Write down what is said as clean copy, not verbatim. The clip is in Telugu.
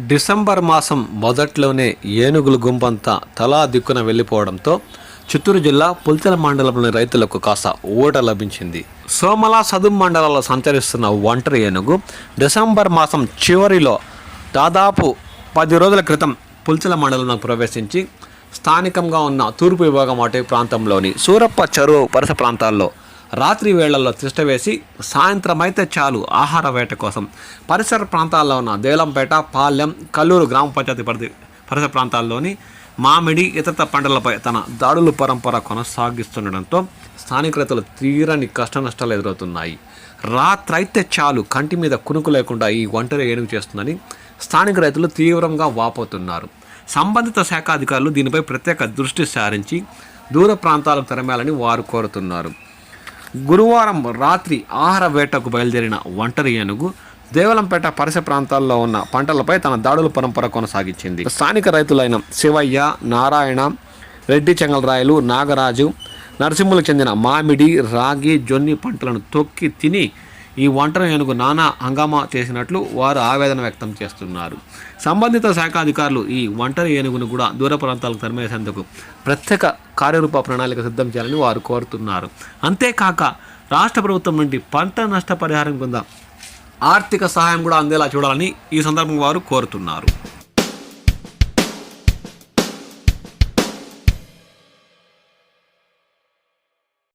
డిసెంబర్ మాసం మొదట్లోనే ఏనుగుల గుంపంతా తలా దిక్కున వెళ్ళిపోవడంతో చిత్తూరు జిల్లా పుల్చెల మండలంలోని రైతులకు కాస్త ఊట లభించింది. సోమల సదుం మండలాల్లో సంచరిస్తున్న ఒంటరి ఏనుగు డిసెంబర్ మాసం చివరిలో దాదాపు 10 రోజుల క్రితం పుల్చెల మండలంలో ప్రవేశించి స్థానికంగా ఉన్న తూర్పు విభాగం అటవీ ప్రాంతంలోని సూరప్ప చెరువు పరిసర ప్రాంతాల్లో రాత్రి వేళల్లో తిష్టవేసి సాయంత్రం అయితే చాలు ఆహార వేట కోసం పరిసర ప్రాంతాల్లో ఉన్న దేలంపేట, పాలెం, కల్లూరు గ్రామ పంచాయతీ పరిసర ప్రాంతాల్లోని మామిడి ఇతర పంటలపై తన దాడుల పరంపర కొనసాగిస్తుండడంతో స్థానిక రైతులు తీరని కష్ట నష్టాలు ఎదురవుతున్నాయి. రాత్రి అయితే చాలు కంటి మీద కునుకు లేకుండా ఈ ఒంటరి ఏనుగు చేస్తుందని స్థానిక రైతులు తీవ్రంగా వాపోతున్నారు. సంబంధిత శాఖ అధికారులు దీనిపై ప్రత్యేక దృష్టి సారించి దూర ప్రాంతాలకు తరమాలని వారు కోరుతున్నారు. గురువారం రాత్రి ఆహార వేటకు బయలుదేరిన ఒంటరి ఏనుగు దేవలంపేట పరిసర ప్రాంతాల్లో ఉన్న పంటలపై తన దాడుల పరంపర కొనసాగించింది. స్థానిక రైతులైన శివయ్య, నారాయణ, రెడ్డి చెంగల్రాయలు, నాగరాజు, నరసింహులకు చెందిన మామిడి, రాగి, జొన్ని పంటలను తొక్కి తిని ఈ ఒంటరి ఏనుగు నానా హంగామా చేసినట్లు వారు ఆవేదన వ్యక్తం చేస్తున్నారు. సంబంధిత శాఖ అధికారులు ఈ ఒంటరి ఏనుగును కూడా దూర ప్రాంతాలకు తరిమేసేందుకు ప్రత్యేక కార్యరూప ప్రణాళిక సిద్ధం చేయాలని వారు కోరుతున్నారు. అంతేకాక రాష్ట్ర ప్రభుత్వం నుండి పంట నష్టపరిహారం కింద ఆర్థిక సహాయం కూడా అందేలా చూడాలని ఈ సందర్భంగా వారు కోరుతున్నారు.